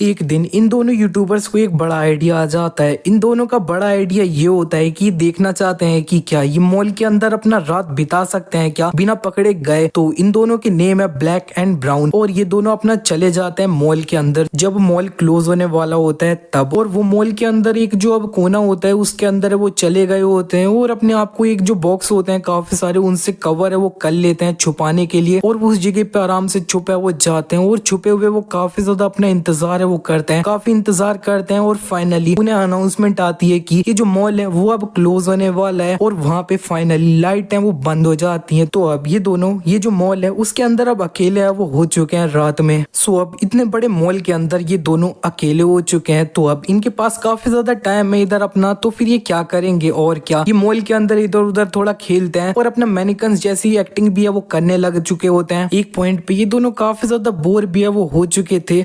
एक दिन इन दोनों यूट्यूबर्स को एक बड़ा आइडिया आ जाता है। इन दोनों का बड़ा आइडिया ये होता है कि देखना चाहते हैं कि क्या ये मॉल के अंदर अपना रात बिता सकते हैं क्या बिना पकड़े गए। तो इन दोनों के नेम है ब्लैक एंड ब्राउन और ये दोनों अपना चले जाते हैं मॉल के अंदर जब मॉल क्लोज होने वाला होता है तब। और वो मॉल के अंदर एक जो अब कोना होता है उसके अंदर वो चले गए होते हैं और अपने आप को एक जो बॉक्स होते हैं काफी सारे उनसे कवर है वो कर लेते हैं छुपाने के लिए और उस जगह पे आराम से छुपे वो जाते हैं और छुपे हुए वो काफी ज्यादा अपना इंतजार वो करते हैं, काफी इंतजार करते हैं और फाइनली उन्हें अनाउंसमेंट आती है कि ये जो मॉल है वो अब क्लोज होने वाला है और वहाँ पे फाइनली लाइट है वो बंद हो जाती है। तो अब ये दोनों ये जो मॉल है उसके अंदर अब अकेले है वो हो चुके हैं रात में। सो अब इतने बड़े मॉल के अंदर ये दोनों अकेले हो चुके हैं तो अब इनके पास काफी ज्यादा टाइम है इधर अपना। तो फिर ये क्या करेंगे और क्या, ये मॉल के अंदर इधर उधर थोड़ा खेलते हैं और अपना मैनिकन्स जैसी एक्टिंग भी है वो करने लग चुके होते हैं। एक पॉइंट पे ये दोनों काफी ज्यादा बोर भी है वो हो चुके थे।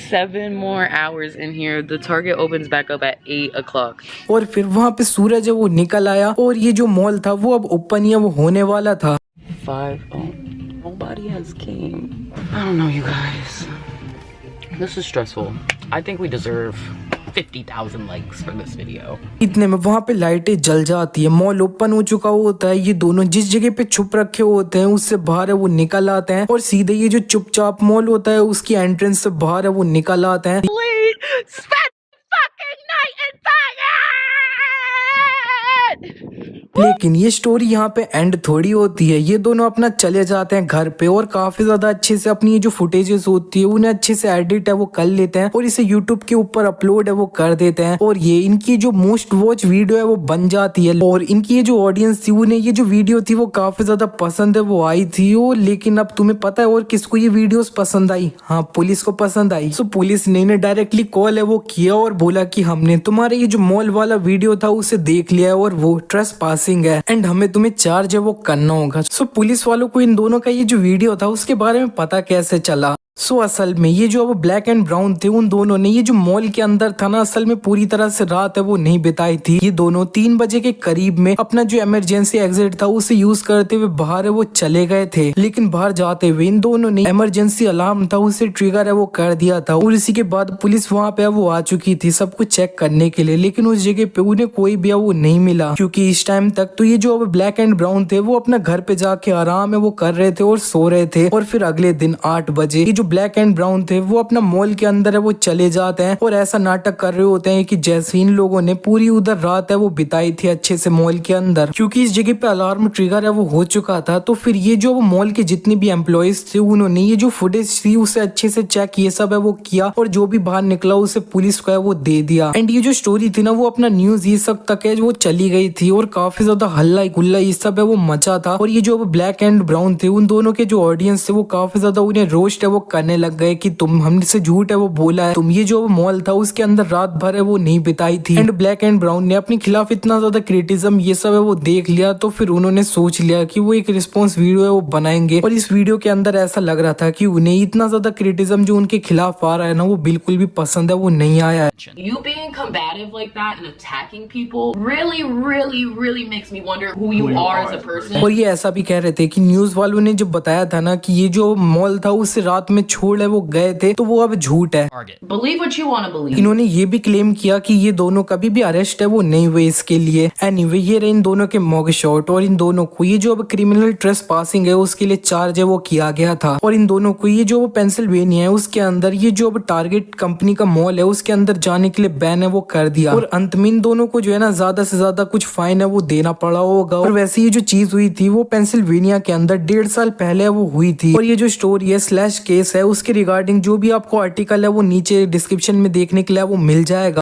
7 more hours in here. The Target opens back up at 8 o'clock. और फिर वहाँ पे सूरज है वो निकल आया और ये जो मॉल था वो अब ओपन ही वो होने वाला था। 5. Oh, nobody has came. I don't know, you guys. This is stressful. I think we deserve 50,000 likes for this video. इतने में वहाँ पे लाइटें जल जाती है, मॉल ओपन हो चुका होता है। ये दोनों जिस जगह पे छुप रखे होते हैं उससे बाहर है वो निकल आते हैं और सीधे ये जो चुपचाप मॉल होता है उसकी एंट्रेंस से बाहर है वो निकल आते हैं। लेकिन ये स्टोरी यहाँ पे एंड थोड़ी होती है। ये दोनों अपना चले जाते हैं घर पे और काफी ज्यादा अच्छे से अपनी ये जो फुटेजेस होती है उन्हें अच्छे से एडिट है वो कर लेते हैं और इसे यूट्यूब के ऊपर अपलोड है वो कर देते हैं और ये इनकी जो मोस्ट वॉच वीडियो है वो बन जाती है। और इनकी ये जो ऑडियंस थी उन्हें ये जो वीडियो थी वो काफी ज्यादा पसंद है वो आई थी। और लेकिन अब तुम्हें पता है और किसको ये वीडियोस पसंद आई? हाँ, पुलिस को पसंद आई। सो पुलिस ने इन्हें डायरेक्टली कॉल है वो किया और बोला कि हमने तुम्हारे ये जो मॉल वाला वीडियो था उसे देख लिया है और वो ट्रेसपासिंग है एंड हमें तुम्हें चार्ज है वो करना होगा। सो पुलिस वालों को इन दोनों का ये जो वीडियो था उसके बारे में पता कैसे चला? सो असल में ये जो अब ब्लैक एंड ब्राउन थे उन दोनों ने ये जो मॉल के अंदर था ना असल में पूरी तरह से रात है वो नहीं बिताई थी। ये दोनों 3 बजे के करीब में अपना जो इमरजेंसी एग्जिट था उसे यूज करते हुए बाहर है वो चले गए थे। लेकिन बाहर जाते हुए इन दोनों ने इमरजेंसी अलार्म था उसे ट्रिगर है वो कर दिया था और इसी के बाद पुलिस वहाँ पे वो आ चुकी थी सब कुछ चेक करने के लिए। लेकिन उस जगह पे उन्हें कोई भी वो नहीं मिला क्योंकि इस टाइम तक तो ये जो अब ब्लैक एंड ब्राउन थे वो अपना घर पे जाके आराम है वो कर रहे थे और सो रहे थे। और फिर अगले दिन 8 बजे ये जो ब्लैक एंड ब्राउन थे वो अपना मॉल के अंदर है वो चले जाते हैं और ऐसा नाटक कर रहे होते हैं कि जैसे इन लोगों ने पूरी उधर रात है वो बिताई थी अच्छे से मॉल के अंदर क्योंकि इस जगह पे अलार्म ट्रिगर है वो हो चुका था। तो फिर ये जो मॉल के जितने भी एम्प्लॉयज थे उन्होंने ये जो फुटेज थी उसे अच्छे से चेक ये सब है वो किया और जो भी बाहर निकला उसे पुलिस को है वो दे दिया। एंड ये जो स्टोरी थी ना वो अपना न्यूज ये सब तक है वो चली गई थी और काफी ज्यादा हल्ला गुल्ला ये सब है वो मचा था। और ये जो ब्लैक एंड ब्राउन थे उन दोनों के जो ऑडियंस थे वो काफी ज्यादा उन्हें रोस्ट है वो करने लग गए कि तुम हमसे झूठ है वो बोला है, तुम ये जो मॉल था उसके अंदर रात भर है वो नहीं बिताई थी। एंड ब्लैक एंड ब्राउन ने अपने खिलाफ इतना ज्यादा क्रिटिज्म ये सब है वो देख लिया तो फिर उन्होंने सोच लिया कि वो एक रिस्पॉन्स वीडियो है वो बनाएंगे। और इस वीडियो के अंदर ऐसा लग रहा था कि उन्हें इतना ज्यादा क्रिटिज्म जो उनके खिलाफ आ रहा है ना वो बिल्कुल भी पसंद है वो नहीं आया है। You being combative like that and attacking people really makes me wonder who you are as a person. और ये ऐसा भी कह रहे थे कि न्यूज वालों ने जब बताया था ना कि ये जो मॉल था उसे रात में छोड़ है वो गए थे तो वो अब झूठ है। Believe what you want to believe. इन्होंने ये भी क्लेम किया कि ये दोनों कभी भी अरेस्ट है वो नहीं हुए इसके लिए। एनीवे ये रहे इन दोनों के मॉग शॉट और इन दोनों को ये जो अब क्रिमिनल ट्रेसपासिंग है उसके लिए चार्ज है वो किया गया था। और इन दोनों को ये जो पेंसिल्वेनिया है उसके अंदर ये जो अब टारगेट कंपनी का मॉल है उसके अंदर जाने के लिए बैन है वो कर दिया। और अंत में इन दोनों को जो है ना ज्यादा से ज्यादा कुछ फाइन है वो देना पड़ा होगा। और वैसे ये जो चीज हुई थी वो पेंसिल्वेनिया के अंदर 1.5 साल पहले वो हुई थी। और ये जो स्टोरी है स्लैश केस है उसके रिगार्डिंग जो भी आपको आर्टिकल है वो नीचे डिस्क्रिप्शन में देखने के लिए वो मिल जाएगा।